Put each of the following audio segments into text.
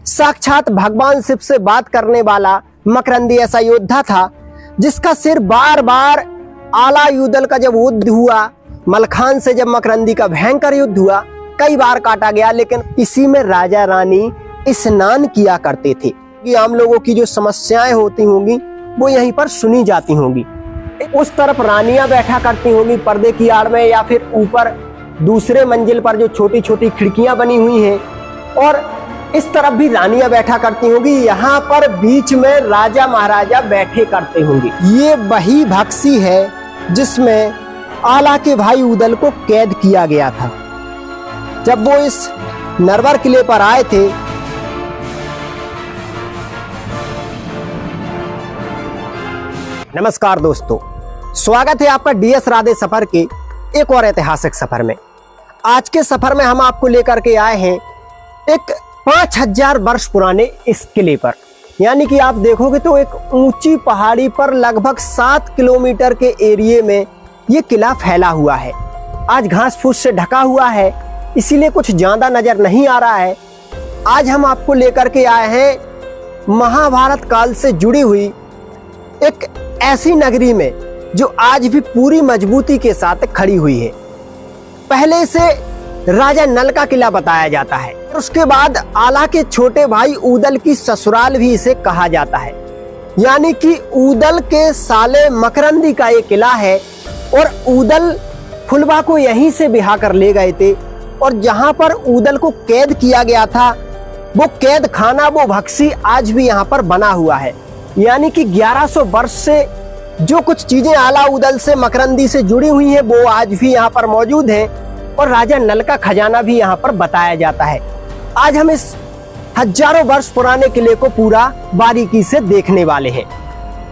साक्षात भगवान शिव से बात करने वाला मकरंदी ऐसा योद्धा था जिसका सिर बार बार आला युदल का जब युद्ध हुआ, मलखान से जब मकरंदी का भयंकर युद्ध हुआ, कई बार काटा गया। लेकिन इसी में राजा रानी स्नान किया करते थे कि आम लोगों की जो समस्याएं होती होंगी वो यहीं पर सुनी जाती होंगी। उस तरफ रानियां बैठा करती होंगी पर्दे की आड़ में, या फिर ऊपर दूसरे मंजिल पर जो छोटी छोटी खिड़कियां बनी हुई हैं, और इस तरफ भी रानियां बैठा करती होंगी। यहाँ पर बीच में राजा महाराजा बैठे करते होंगे। ये वही भक्सी है जिसमें आला के भाई उदल को कैद किया गया था। जब वो इस नरवर किले पर आए थे, नमस्कार दोस्तों, स्वागत है आपका डीएस राधे सफर के एक और ऐतिहासिक सफर में। आज के सफर में हम आपको लेकर के आए हैं एक 5000 वर्ष पुराने इस किले पर। यानी कि आप देखोगे तो एक ऊंची पहाड़ी पर लगभग 7 किलोमीटर के एरिया में ये किला फैला हुआ है। आज घास फूस से ढका हुआ है, इसीलिए कुछ ज्यादा नजर नहीं आ रहा है। आज हम आपको लेकर के आए हैं महाभारत काल से जुड़ी हुई एक ऐसी नगरी में जो आज भी पूरी मजबूती के साथ खड़ी हुई है। पहले इसे राजा नल का किला बताया जाता है, और उसके बाद आला के छोटे भाई उदल की ससुराल भी इसे कहा जाता है। यानी कि उदल के साले मकरंदी का ये किला है, और उदल फुलवा को यहीं से बिहा कर ले गए थे। और जहां पर उदल को कैद किया गया था, वो कैद खाना, वो भक्सी आज भी यहाँ पर बना हुआ है। यानी कि 1100 वर्ष से जो कुछ चीजें आला उदल से मकरंदी से जुड़ी हुई हैं वो आज भी यहाँ पर मौजूद हैं, और राजा नल का खजाना भी यहाँ पर बताया जाता है। आज हम इस हजारों वर्ष पुराने किले को पूरा बारीकी से देखने वाले हैं।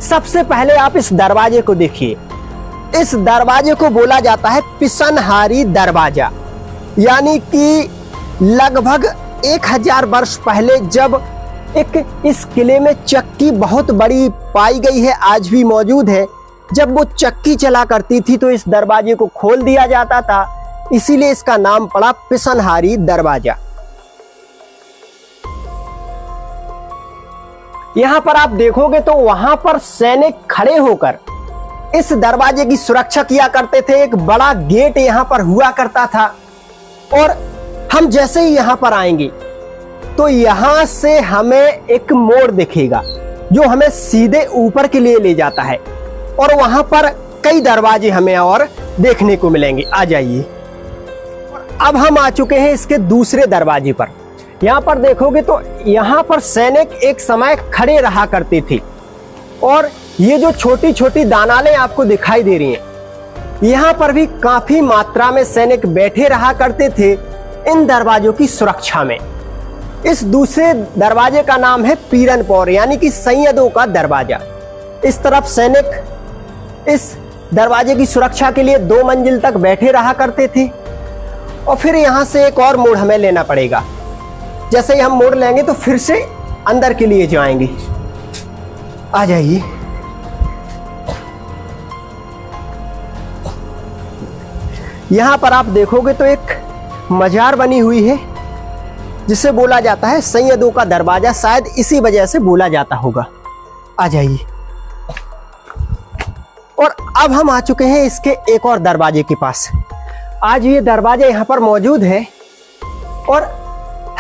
सबसे पहले आप इस दरवाजे को देखिए। इस दरवाजे को बोला जाता है पिसनहारी दरवाजा। यानी कि लगभग 1000 वर्ष पहले जब इस किले में चक्की बहुत बड़ी पाई गई है, आज भी मौजूद है, जब वो चक्की चला करती थी तो इस दरवाजे को खोल दिया जाता था, इसीलिए इसका नाम पड़ा पिसनहारी दरवाजा। यहां पर आप देखोगे तो वहां पर सैनिक खड़े होकर इस दरवाजे की सुरक्षा किया करते थे। एक बड़ा गेट यहां पर हुआ करता था, और हम जैसे ही यहां पर आएंगे तो यहां से हमें एक मोड़ दिखेगा जो हमें सीधे ऊपर के लिए ले जाता है, और वहां पर कई दरवाजे हमें और देखने को मिलेंगे। आ जाइए। अब हम आ चुके हैं इसके दूसरे दरवाजे पर। यहाँ पर देखोगे तो यहाँ पर सैनिक एक समय खड़े रहा करते थे, और ये जो छोटी छोटी दानालें आपको दिखाई दे रही हैं, यहाँ पर भी काफी मात्रा में सैनिक बैठे रहा करते थे इन दरवाजों की सुरक्षा में। इस दूसरे दरवाजे का नाम है पीरनपौर, यानी कि सैयदों का दरवाजा। इस तरफ सैनिक इस दरवाजे की सुरक्षा के लिए 2 मंजिल तक बैठे रहा करते थे, और फिर यहां से एक और मोड़ हमें लेना पड़ेगा। जैसे ही हम मोड़ लेंगे तो फिर से अंदर के लिए जाएंगे। आ जाइए। यहां पर आप देखोगे तो एक मजार बनी हुई है जिसे बोला जाता है सैयदों का दरवाजा। शायद इसी वजह से बोला जाता होगा। आ जाइए। और अब हम आ चुके हैं इसके एक और दरवाजे के पास। आज ये दरवाजा यहाँ पर मौजूद है, और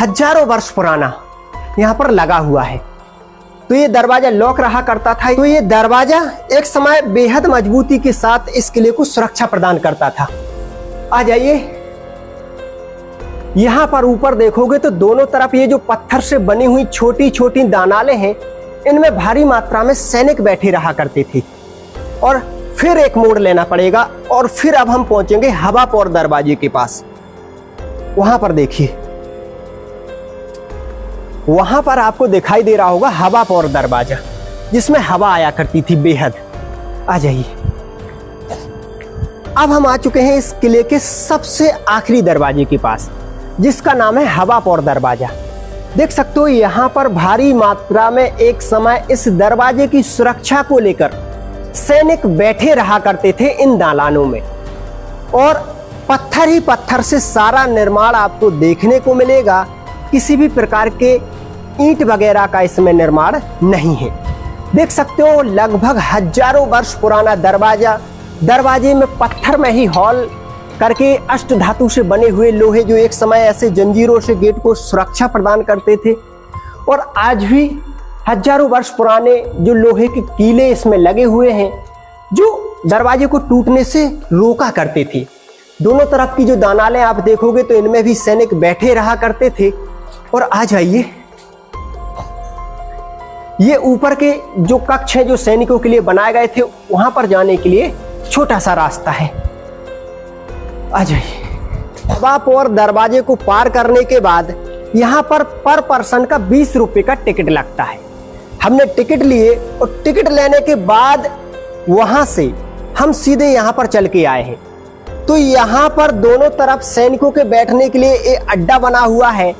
हजारों वर्ष पुराना यहाँ पर लगा हुआ है। तो ये दरवाजा लॉक रहा करता था। तो ये दरवाजा एक समय बेहद मजबूती के साथ इस किले को सुरक्षा प्रदान करता था। आ जाइए। यहाँ पर ऊपर देखोगे तो दोनों तरफ ये जो पत्थर से बनी हुई छोटी छोटी दानालें हैं, इनमें भारी मात्रा में सैनिक बैठे रहा करते थे। और फिर एक मोड़ लेना पड़ेगा, और फिर अब हम पहुंचेंगे हवापौर दरवाजे के पास। वहां पर देखिए, वहां पर आपको दिखाई दे रहा होगा हवापौर दरवाजा, जिसमें हवा आया करती थी बेहद। आ जाइए। अब हम आ चुके हैं इस किले के सबसे आखिरी दरवाजे के पास, जिसका नाम है हवापौर दरवाजा। देख सकते हो यहाँ पर भारी मात्रा में एक समय इस दरवाजे की सुरक्षा को लेकर सैनिक बैठे रहा करते थे इन दालानों में, और पत्थर ही पत्थर से सारा निर्माण आपको देखने को मिलेगा। किसी भी प्रकार के ईंट वगैरह का इसमें निर्माण नहीं है। देख सकते हो लगभग हजारों वर्ष पुराना दरवाजा, दरवाजे में पत्थर में ही हॉल करके अष्ट धातु से बने हुए लोहे, जो एक समय ऐसे जंजीरों से गेट को सुरक्षा प्रदान करते थे, और आज भी हजारों वर्ष पुराने जो लोहे के कीले इसमें लगे हुए हैं, जो दरवाजे को टूटने से रोका करते थे। दोनों तरफ की जो दानालें आप देखोगे तो इनमें भी सैनिक बैठे रहा करते थे। और आ जाइए, ये ऊपर के जो कक्ष है जो सैनिकों के लिए बनाए गए थे, वहां पर जाने के लिए छोटा सा रास्ता है। आ जाइए। अब आप और दरवाजे को पार करने के बाद यहाँ पर पर्सन का 20 रुपए का टिकट लगता है। हमने टिकट लिए और टिकट लेने के बाद वहां से हम सीधे यहाँ पर चल के आए हैं। तो यहाँ पर दोनों तरफ सैनिकों के बैठने के लिए एक अड्डा बना हुआ है,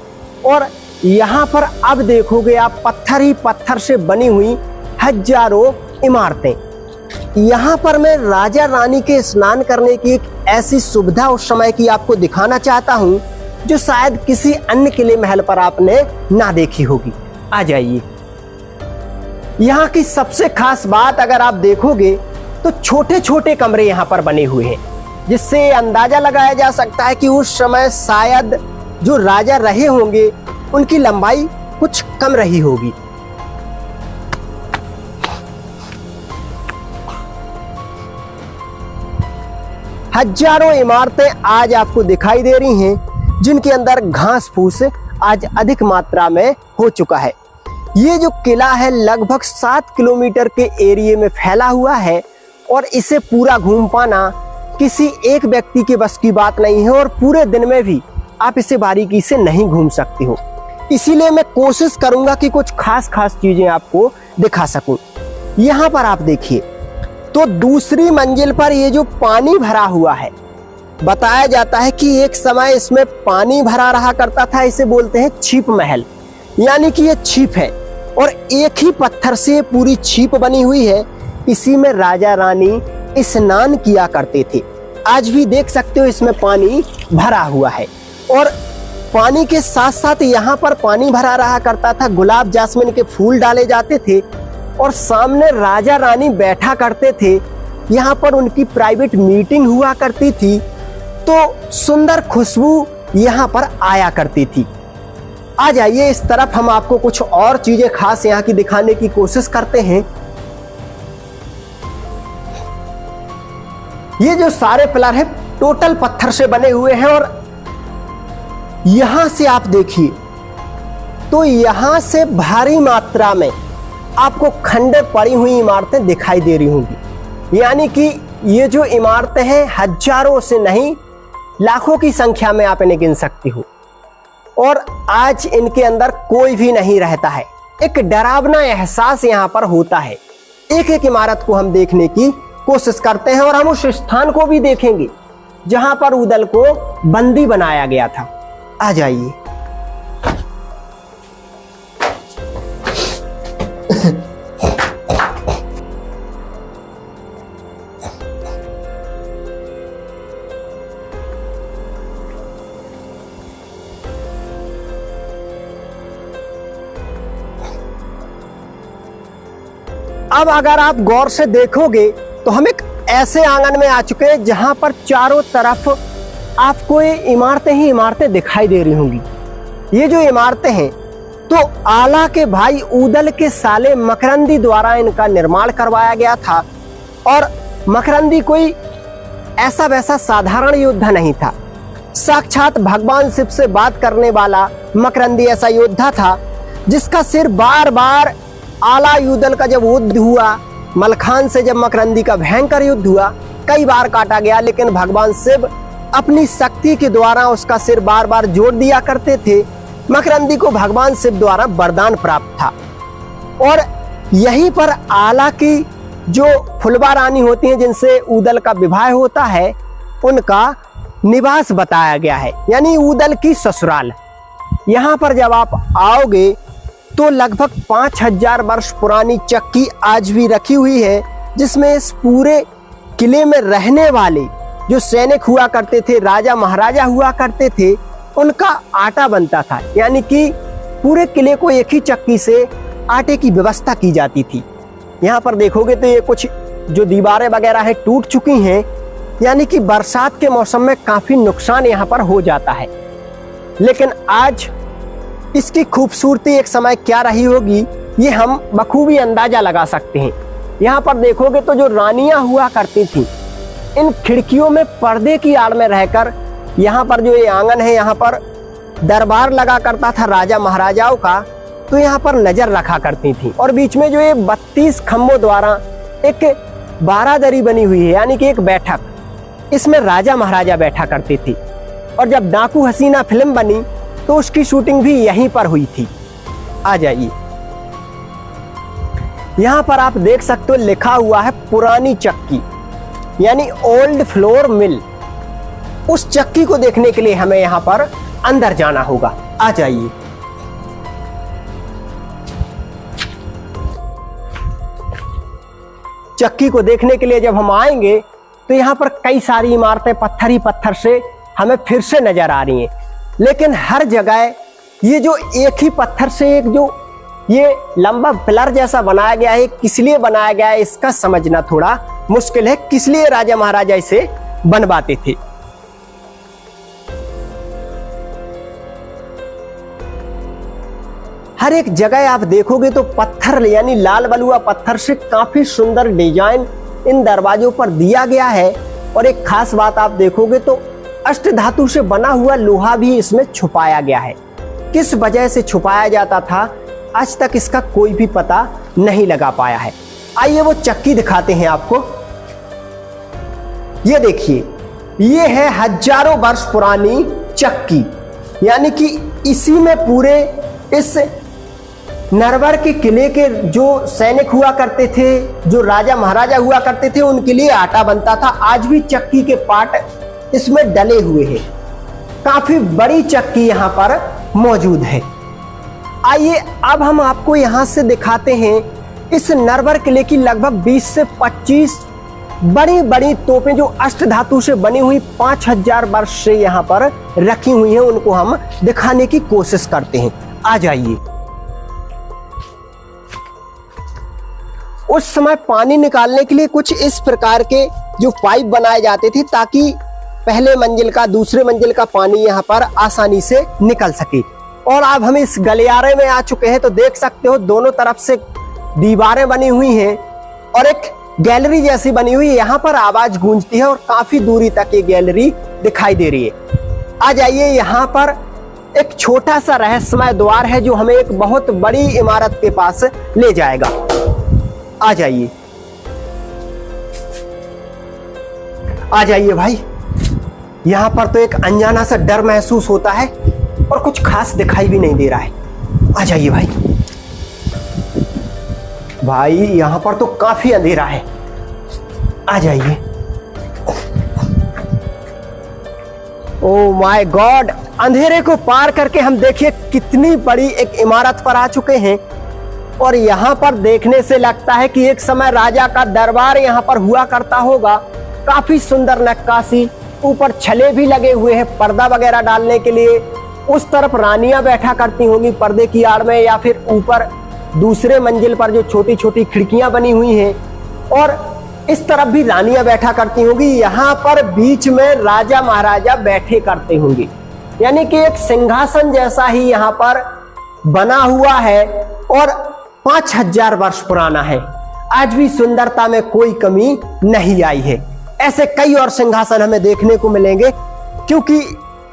और यहाँ पर अब देखोगे आप पत्थर ही पत्थर से बनी हुई हजारों इमारतें। यहाँ पर मैं राजा रानी के स्नान करने की एक ऐसी सुविधा उस समय की आपको दिखाना चाहता हूँ, जो शायद किसी अन्य किले महल पर आपने ना देखी होगी। आ जाइए। यहाँ की सबसे खास बात अगर आप देखोगे तो छोटे छोटे कमरे यहाँ पर बने हुए हैं, जिससे अंदाजा लगाया जा सकता है कि उस समय शायद जो राजा रहे होंगे उनकी लंबाई कुछ कम रही होगी। हजारों इमारतें आज आपको दिखाई दे रही हैं, जिनके अंदर घास फूस आज अधिक मात्रा में हो चुका है। ये जो किला है लगभग 7 किलोमीटर के एरिया में फैला हुआ है, और इसे पूरा घूम पाना किसी एक व्यक्ति के बस की बात नहीं है, और पूरे दिन में भी आप इसे बारीकी से नहीं घूम सकते हो। इसीलिए मैं कोशिश करूंगा कि कुछ खास खास चीजें आपको दिखा सकूं। यहाँ पर आप देखिए तो दूसरी मंजिल पर ये जो पानी भरा हुआ है, बताया जाता है कि एक समय इसमें पानी भरा रहा करता था। इसे बोलते हैं छिप महल, यानी कि ये छिप है और एक ही पत्थर से पूरी छिप बनी हुई है। इसी में राजा रानी स्नान किया करते थे। आज भी देख सकते हो इसमें पानी भरा हुआ है, और पानी के साथ साथ यहाँ पर पानी भरा रहा करता था। गुलाब जासमीन के फूल डाले जाते थे, और सामने राजा रानी बैठा करते थे। यहाँ पर उनकी प्राइवेट मीटिंग हुआ करती थी, तो सुंदर खुशबू यहाँ पर आया करती थी। आ जाइए इस तरफ, हम आपको कुछ और चीजें खास यहाँ की दिखाने की कोशिश करते हैं। ये जो सारे पिलर है टोटल पत्थर से बने हुए हैं, और यहां से आप देखिए तो यहां से भारी मात्रा में आपको खंडे पड़ी हुई इमारतें दिखाई दे रही होंगी। यानी कि ये जो इमारतें हैं हजारों से नहीं लाखों की संख्या में आप इन्हें गिन सकती हो, और आज इनके अंदर कोई भी नहीं रहता है। एक डरावना एहसास यहाँ पर होता है। एक एक इमारत को हम देखने की कोशिश करते हैं, और हम उस स्थान को भी देखेंगे जहां पर उदल को बंदी बनाया गया था। आ जाइए। अब अगर आप गौर से देखोगे तो हम एक ऐसे आंगन में आ चुके हैं जहां पर चारों तरफ आपको ये इमारतें ही इमारतें दिखाई दे रही होंगी। ये जो इमारतें हैं तो आला के भाई उदल के साले मकरंदी द्वारा इनका निर्माण करवाया गया था, और मकरंदी कोई ऐसा वैसा साधारण योद्धा नहीं था। साक्षात भगवान शिव से बात करने वाला मकरंदी ऐसा योद्धा था जिसका सिर बार बार आला उदल का जब युद्ध हुआ, मलखान से जब मकरंदी का भयंकर युद्ध हुआ, कई बार काटा गया, लेकिन भगवान शिव अपनी शक्ति के द्वारा उसका सिर बार बार जोड़ दिया करते थे। मकरंदी को भगवान शिव द्वारा वरदान प्राप्त था, और यहीं पर आला की जो फुलवा रानी होती हैं जिनसे उदल का विवाह होता है, उनका निवास बताया गया है, यानी उदल की ससुराल। यहाँ पर जब आप आओगे तो लगभग 5000 वर्ष पुरानी चक्की आज भी रखी हुई है, जिसमें इस पूरे किले में रहने वाले जो सैनिक हुआ करते थे, राजा महाराजा हुआ करते थे, उनका आटा बनता था। यानी कि पूरे किले को एक ही चक्की से आटे की व्यवस्था की जाती थी। यहाँ पर देखोगे तो ये कुछ जो दीवारें वगैरह हैं टूट चुकी हैं, यानी कि बरसात के मौसम में काफी नुकसान यहाँ पर हो जाता है। लेकिन आज इसकी खूबसूरती एक समय क्या रही होगी ये हम बखूबी अंदाजा लगा सकते हैं। यहाँ पर देखोगे तो जो रानियां हुआ करती थी, इन खिड़कियों में पर्दे की आड़ में रहकर यहाँ पर जो ये आंगन है, यहाँ पर दरबार लगा करता था राजा महाराजाओं का, तो यहाँ पर नजर रखा करती थी। और बीच में जो ये 32 खम्भों द्वारा एक बारादरी बनी हुई है, यानी कि एक बैठक, इसमें राजा महाराजा बैठा करती थी। और जब डाकू हसीना फिल्म बनी तो उसकी शूटिंग भी यहीं पर हुई थी। आ जाइए, यहाँ पर आप देख सकते हो लिखा हुआ है पुरानी चक्की, यानी ओल्ड फ्लोर मिल। उस चक्की को देखने के लिए हमें यहाँ पर अंदर जाना होगा। आ जाइए। चक्की को देखने के लिए जब हम आएंगे तो यहाँ पर कई सारी इमारतें पत्थर ही पत्थर से हमें फिर से नजर आ रही हैं, लेकिन हर जगह ये जो एक ही पत्थर से एक जो ये लंबा पिलर जैसा बनाया गया है, किस लिए बनाया गया है इसका समझना थोड़ा मुश्किल है। किस लिए राजा महाराजा इसे बनवाते थे। हर एक जगह आप देखोगे तो पत्थर यानी लाल बलुआ पत्थर से काफी सुंदर डिजाइन इन दरवाजों पर दिया गया है। और एक खास बात आप देखोगे तो अष्ट धातु से बना हुआ लोहा भी इसमें छुपाया गया है। किस वजह से छुपाया जाता था आज तक इसका कोई भी पता नहीं लगा पाया है। आइए वो चक्की दिखाते हैं आपको। ये देखिए, ये है हजारों वर्ष पुरानी चक्की, यानी कि इसी में पूरे इस नरवर के किले के जो सैनिक हुआ करते थे, जो राजा महाराजा हुआ करते थे, उनके लिए आटा बनता था। आज भी चक्की के पार्ट इसमें डले हुए हैं। काफी बड़ी चक्की यहाँ पर मौजूद है। आइए अब हम आपको यहाँ से दिखाते हैं इस नरवर किले की लगभग 20 से 25 बड़ी बड़ी तोपें जो अष्ट धातु से बनी हुई 5000 वर्ष से यहाँ पर रखी हुई हैं, उनको हम दिखाने की कोशिश करते हैं। आ जाइए। उस समय पानी निकालने के लिए कुछ इस प्रकार के जो पाइप बनाए जाते थे ताकि पहले मंजिल का दूसरे मंजिल का पानी यहाँ पर आसानी से निकल सके। और अब हम इस गलियारे में आ चुके हैं, तो देख सकते हो दोनों तरफ से दीवारें बनी हुई हैं और एक गैलरी जैसी बनी हुई है। यहाँ पर आवाज गूंजती है और काफी दूरी तक ये गैलरी दिखाई दे रही है। आ जाइए, यहाँ पर एक छोटा सा रहस्यमय द्वार है जो हमें एक बहुत बड़ी इमारत के पास ले जाएगा। आ जाइए, आ जाइए भाई। यहाँ पर तो एक अनजाना सा डर महसूस होता है और कुछ खास दिखाई भी नहीं दे रहा है। आ जाइए भाई। भाई यहाँ पर तो काफी अंधेरा है। आ जाइए। ओह माय गॉड, अंधेरे को पार करके हम देखिए कितनी बड़ी एक इमारत पर आ चुके हैं। और यहाँ पर देखने से लगता है कि एक समय राजा का दरबार यहाँ पर हुआ करता होगा। काफी सुंदर नक्काशी, ऊपर छले भी लगे हुए हैं पर्दा वगैरह डालने के लिए। उस तरफ रानियां बैठा करती होंगी पर्दे की आड़ में, या फिर ऊपर दूसरे मंजिल पर जो छोटी छोटी खिड़कियां बनी हुई हैं, और इस तरफ भी रानियां बैठा करती होंगी। यहाँ पर बीच में राजा महाराजा बैठे करते होंगे, यानी कि एक सिंहासन जैसा ही यहाँ पर बना हुआ है और 5000 वर्ष पुराना है। आज भी सुंदरता में कोई कमी नहीं आई है। ऐसे कई और सिंहासन हमें देखने को मिलेंगे, क्योंकि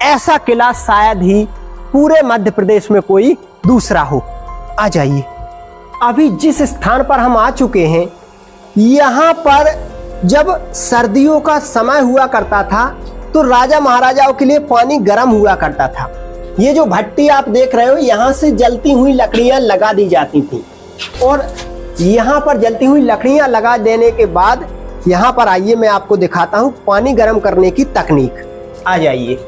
ऐसा किला शायद ही पूरे मध्य प्रदेश में कोई दूसरा हो। आ जाइए। अभी जिस स्थान पर हम आ चुके हैं, यहाँ पर जब सर्दियों का समय हुआ करता था तो राजा महाराजाओं के लिए पानी गर्म हुआ करता था। ये जो भट्टी आप देख रहे हो, यहाँ से जलती हुई लकड़ियां लगा दी जाती थी। और यहाँ पर जलती हुई लकड़ियां लगा देने के बाद यहाँ पर आइए, मैं आपको दिखाता हूँ पानी गर्म करने की तकनीक। आ जाइए।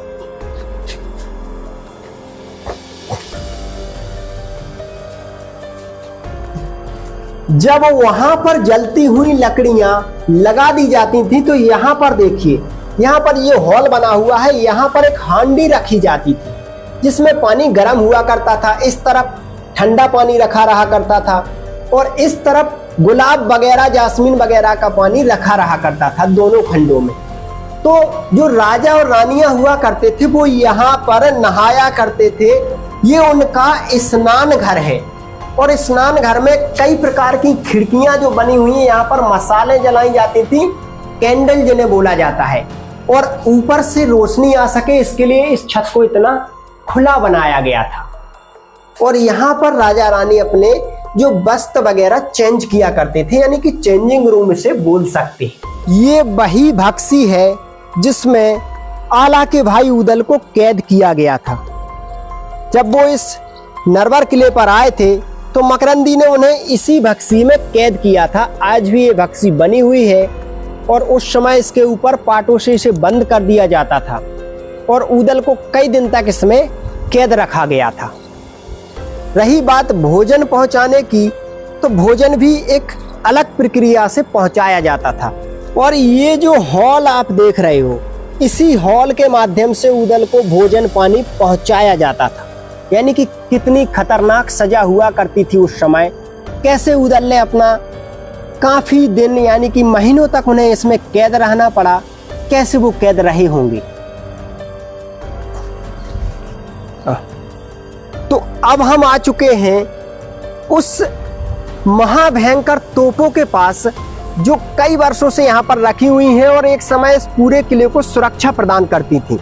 जब वहां पर जलती हुई लकड़ियां लगा दी जाती थी तो यहाँ पर देखिए, यहाँ पर ये हॉल बना हुआ है। यहाँ पर एक हांडी रखी जाती थी जिसमें पानी गर्म हुआ करता था, इस तरफ ठंडा पानी रखा रहा करता था और इस तरफ गुलाब वगैरह जास्मीन वगैरह का पानी रखा रहा करता था दोनों खंडों में। तो जो राजा और रानियां हुआ करते थे वो यहाँ पर नहाया करते थे। ये उनका स्नान घर है और स्नान घर में कई प्रकार की खिड़कियां जो बनी हुई हैं, यहाँ पर मसाले जलाई जाती थी, कैंडल जिन्हें बोला जाता है, और ऊपर से रोशनी आ सके इसके लिए इस छत को इतना खुला बनाया गया था। और यहाँ पर राजा रानी अपने जो वस्त्र वगैरह चेंज किया करते थे, यानी कि चेंजिंग रूम से बोल सकते हैं। ये वही बक्सी है जिसमें आला के भाई उदल को कैद किया गया था। जब वो इस नरवर किले पर आए थे तो मकरंदी ने उन्हें इसी बक्सी में कैद किया था। आज भी ये बक्सी बनी हुई है और उस समय इसके ऊपर पाटों से इसे बंद कर दिया जाता था और उदल को कई दिन तक इसमें कैद रखा गया था। रही बात भोजन पहुंचाने की, तो भोजन भी एक अलग प्रक्रिया से पहुंचाया जाता था। और ये जो हॉल आप देख रहे हो, इसी हॉल के माध्यम से उदल को भोजन पानी पहुंचाया जाता था। यानी कि कितनी खतरनाक सजा हुआ करती थी उस समय। कैसे उदल ने अपना काफी दिन यानी कि महीनों तक उन्हें इसमें कैद रहना पड़ा, कैसे वो कैद रहे होंगे। तो अब हम आ चुके हैं उस महाभयंकर तोपों के पास जो कई वर्षों से यहाँ पर रखी हुई हैं और एक समय इस पूरे किले को सुरक्षा प्रदान करती थी।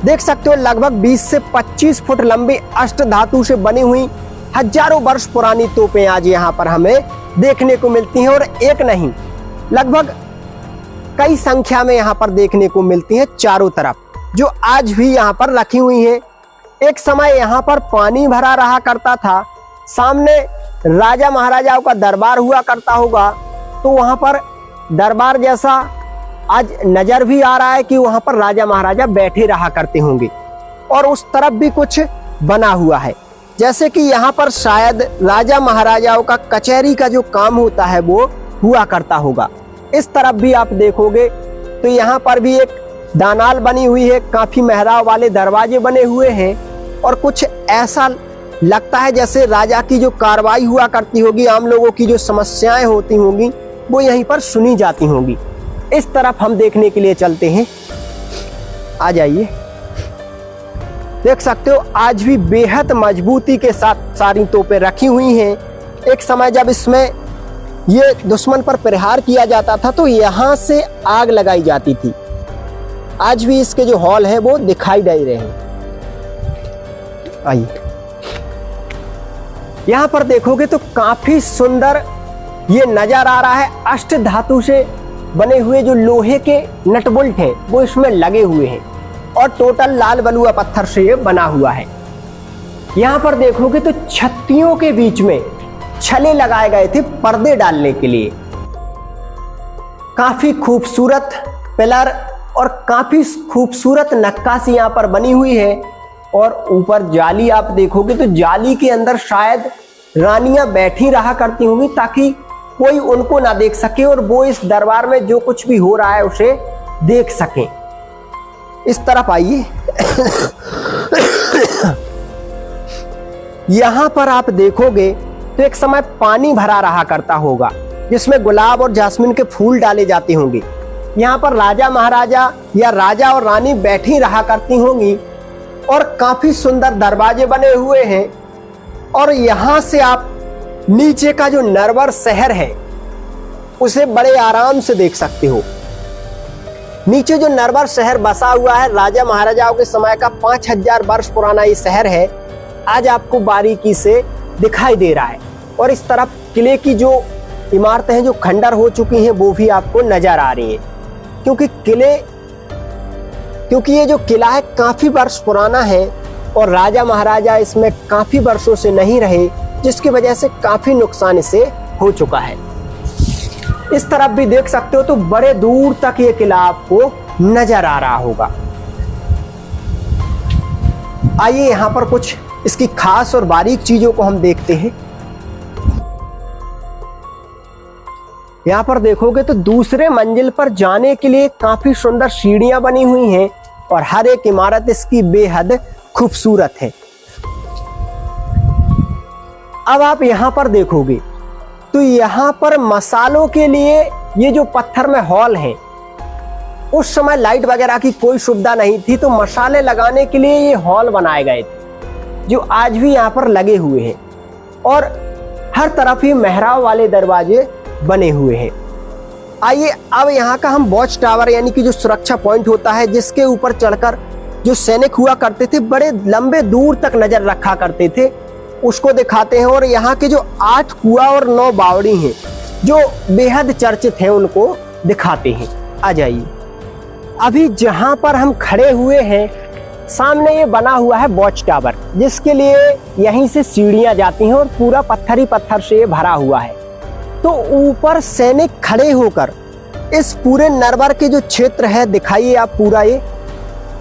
देख सकते हो लगभग 20 से 25 फुट लंबी अष्ट धातु से बनी हुई हजारों वर्ष पुरानी तोपें आज यहाँ पर हमें देखने को मिलती हैं, और एक नहीं लगभग कई संख्या में यहाँ पर देखने को मिलती हैं चारों तरफ, जो आज भी यहाँ पर रखी हुई हैं। एक समय यहाँ पर पानी भरा रहा करता था, सामने राजा महाराजाओं का दरबार हुआ करता होगा, तो वहाँ पर दरबार जैसा आज नजर भी आ रहा है कि वहाँ पर राजा महाराजा बैठे रहा करते होंगे। और उस तरफ भी कुछ बना हुआ है, जैसे कि यहाँ पर शायद राजा महाराजाओं का कचहरी का जो काम होता है वो हुआ करता होगा। इस तरफ भी आप देखोगे तो यहाँ पर भी एक दानाल बनी हुई है, काफी मेहराब वाले दरवाजे बने हुए हैं और कुछ ऐसा लगता है जैसे राजा की जो कार्रवाई हुआ करती होगी, आम लोगों की जो समस्याएं होती होंगी वो यहीं पर सुनी जाती होंगी। इस तरफ हम देखने के लिए चलते हैं, आ जाइए। देख सकते हो आज भी बेहद मजबूती के साथ सारी तोपें रखी हुई हैं। एक समय जब इसमें ये दुश्मन पर प्रहार किया जाता था तो यहाँ से आग लगाई जाती थी। आज भी इसके जो हॉल है वो दिखाई दे रहे हैं। आइए, यहाँ पर देखोगे तो काफी सुंदर ये नजर आ रहा है। अष्ट धातु से बने हुए जो लोहे के नट बोल्ट हैं वो इसमें लगे हुए हैं और टोटल लाल बलुआ पत्थर से ये बना हुआ है। यहाँ पर देखोगे तो छत्तियों के बीच में छले लगाए गए थे पर्दे डालने के लिए। काफी खूबसूरत पिलर और काफी खूबसूरत नक्काशी यहाँ पर बनी हुई है। और ऊपर जाली आप देखोगे तो जाली के अंदर शायद रानियां बैठी रहा करती होंगी ताकि कोई उनको ना देख सके और वो इस दरबार में जो कुछ भी हो रहा है उसे देख सकें। इस तरफ आइए। यहां पर आप देखोगे तो एक समय पानी भरा रहा करता होगा जिसमें गुलाब और जास्मीन के फूल डाले जाते होंगे। यहाँ पर राजा महाराजा या राजा और रानी बैठी रहा करती होंगी और काफी सुंदर दरवाजे बने हुए हैं। और यहां से आप नीचे का जो नरवर शहर है उसे बड़े आराम से देख सकते हो। नीचे जो नरवर शहर बसा हुआ है राजा महाराजाओं के समय का 5000 वर्ष पुराना ये शहर है, आज आपको बारीकी से दिखाई दे रहा है। और इस तरफ किले की जो इमारतें हैं जो खंडर हो चुकी हैं वो भी आपको नजर आ रही हैं, क्योंकि ये जो किला है काफी वर्ष पुराना है और राजा महाराजा इसमें काफी वर्षों से नहीं रहे, जिसकी वजह से काफी नुकसान इसे हो चुका है। इस तरफ भी देख सकते हो तो बड़े दूर तक ये किला आपको नजर आ रहा होगा। आइए यहाँ पर कुछ इसकी खास और बारीक चीजों को हम देखते हैं। यहाँ पर देखोगे तो दूसरे मंजिल पर जाने के लिए काफी सुंदर सीढ़ियां बनी हुई हैं और हर एक इमारत इसकी बेहद खूबसूरत है। अब आप यहाँ पर देखोगे तो यहाँ पर मसालों के लिए ये जो पत्थर में हॉल है, उस समय लाइट वगैरह की कोई सुविधा नहीं थी, तो मसाले लगाने के लिए ये हॉल बनाए गए थे जो आज भी यहाँ पर लगे हुए हैं। और हर तरफ ही मेहराब वाले दरवाजे बने हुए हैं। आइए अब यहाँ का हम वॉच टावर यानी कि जो सुरक्षा पॉइंट होता है, जिसके ऊपर चढ़कर जो सैनिक हुआ करते थे, बड़े लंबे दूर तक नजर रखा करते थे, उसको दिखाते हैं। और यहाँ के जो 8 कुआं और 9 बावड़ी हैं जो बेहद चर्चित हैं, उनको दिखाते हैं। आ जाइए। अभी जहाँ पर हम खड़े हुए हैं सामने ये बना हुआ है वॉच टावर, जिसके लिए यहीं से सीढ़ियां जाती हैं और पूरा पत्थर ही पत्थर से ये भरा हुआ है। तो ऊपर सैनिक खड़े होकर इस पूरे नरवर के जो क्षेत्र है, दिखाइए आप पूरा ये,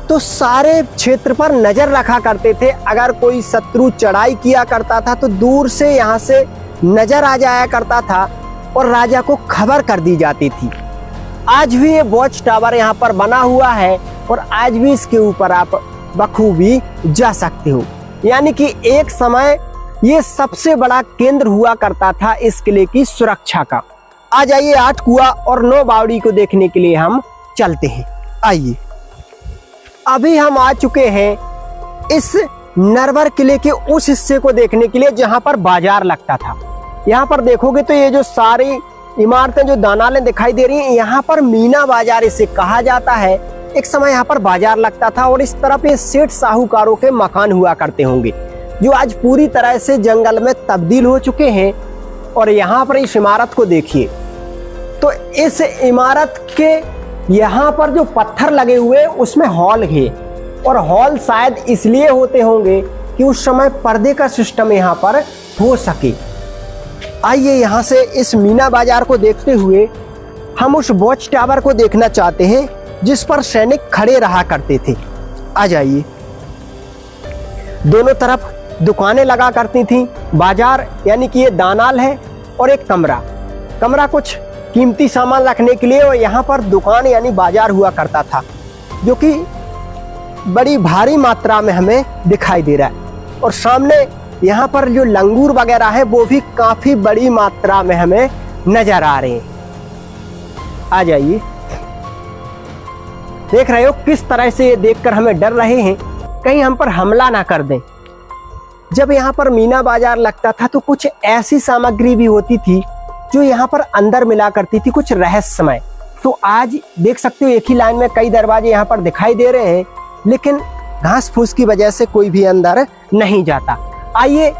तो सारे क्षेत्र पर नजर रखा करते थे। अगर कोई शत्रु चढ़ाई किया करता था तो दूर से यहाँ से नजर आ जाया करता था और राजा को खबर कर दी जाती थी। आज भी ये वॉच टावर यहाँ पर बना हुआ है और आज भी इसके ऊपर आप बखूबी जा सकते हो। यानी कि एक समय ये सबसे बड़ा केंद्र हुआ करता था इस किले की सुरक्षा का। आ जाइए, 8 कुआं और 9 बावड़ी को देखने के लिए हम चलते हैं। आइए, अभी हम आ चुके हैं इस नरवर किले के उस हिस्से को देखने के लिए जहां पर बाजार लगता था। यहाँ पर देखोगे तो ये जो सारी इमारतें, जो दानालें दिखाई दे रही हैं, यहाँ पर मीना बाजार इसे कहा जाता है। एक समय यहाँ पर बाजार लगता था और इस तरफ ये सेठ साहूकारों के मकान हुआ करते होंगे, जो आज पूरी तरह से जंगल में तब्दील हो चुके हैं। और यहाँ पर इस इमारत को देखिए, तो इस इमारत के यहाँ पर जो पत्थर लगे हुए उसमें हॉल है। और हॉल शायद इसलिए होते होंगे कि उस समय पर्दे का सिस्टम यहाँ पर हो सके। आइए, यहाँ से इस मीना बाजार को देखते हुए हम उस वॉच टावर को देखना चाहते हैं जिस पर सैनिक खड़े रहा करते थे। आ जाइए। दोनों तरफ दुकानें लगा करती थी। बाजार यानी कि ये दानाल है और एक कमरा कुछ कीमती सामान रखने के लिए, और यहाँ पर दुकान यानी बाजार हुआ करता था, जो कि बड़ी भारी मात्रा में हमें दिखाई दे रहा है। और सामने यहाँ पर जो लंगूर वगैरह है वो भी काफी बड़ी मात्रा में हमें नजर आ रहे हैं। आ जाइए। देख रहे हो किस तरह से ये देखकर हमें डर रहे हैं कहीं हम पर हमला ना कर दें। जब यहाँ पर मीना बाजार लगता था तो कुछ ऐसी सामग्री भी होती थी जो यहाँ पर अंदर मिला करती थी, कुछ रहस्यमय। तो आज देख सकते हो एक ही लाइन में कई दरवाजे यहाँ पर दिखाई दे रहे हैं, लेकिन घास फूस की वजह से कोई भी अंदर नहीं जाता। आइए,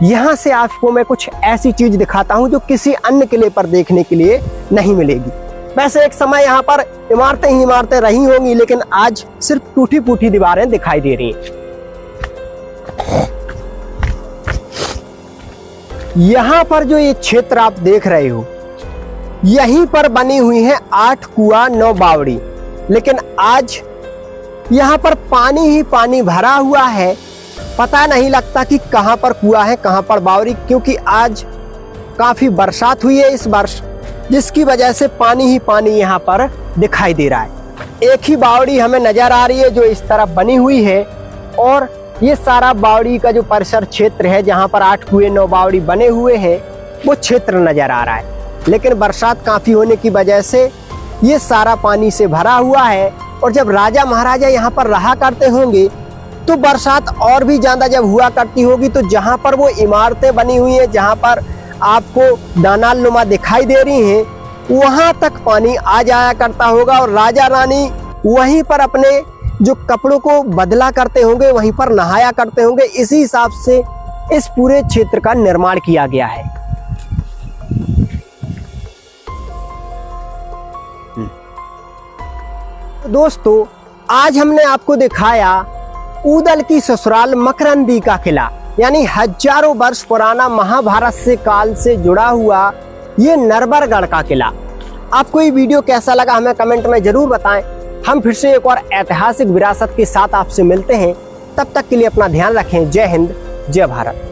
यहाँ से आपको मैं कुछ ऐसी चीज दिखाता हूँ जो किसी अन्य किले पर देखने के लिए नहीं मिलेगी। वैसे एक समय यहाँ पर इमारतें ही इमारतें रही होंगी, लेकिन आज सिर्फ टूटी फूटी दीवारें दिखाई दे रही हैं। यहाँ पर जो ये क्षेत्र आप देख रहे हो, यहीं पर बनी हुई है 8 कुआं 9 बावड़ी। लेकिन आज यहाँ पर पानी ही पानी भरा हुआ है। पता नहीं लगता कि कहाँ पर कुआं है कहाँ पर बावड़ी, क्योंकि आज काफी बरसात हुई है इस वर्ष, जिसकी वजह से पानी ही पानी यहाँ पर दिखाई दे रहा है। एक ही बावड़ी हमें नजर आ रही है जो इस तरफ बनी हुई है, और ये सारा बावड़ी का जो परिसर क्षेत्र है जहाँ पर 8 कुएं 9 बावड़ी बने हुए हैं वो क्षेत्र नजर आ रहा है। लेकिन बरसात काफी होने की वजह से ये सारा पानी से भरा हुआ है। और जब राजा महाराजा यहाँ पर रहा करते होंगे तो बरसात और भी ज्यादा जब हुआ करती होगी, तो जहाँ पर वो इमारतें बनी हुई है, जहाँ पर आपको दानाल नुमा दिखाई दे रही हैं, वहां तक पानी आ जाया करता होगा। और राजा रानी वहीं पर अपने जो कपड़ों को बदला करते होंगे, वहीं पर नहाया करते होंगे। इसी हिसाब से इस पूरे क्षेत्र का निर्माण किया गया है। दोस्तों, आज हमने आपको दिखाया ऊदल की ससुराल मकरंदी का किला, यानी हजारों वर्ष पुराना महाभारत से काल से जुड़ा हुआ ये नरवरगढ़ का किला। आपको ये वीडियो कैसा लगा हमें कमेंट में जरूर बताएं। हम फिर से एक और ऐतिहासिक विरासत के साथ आपसे मिलते हैं। तब तक के लिए अपना ध्यान रखें। जय हिंद, जय भारत।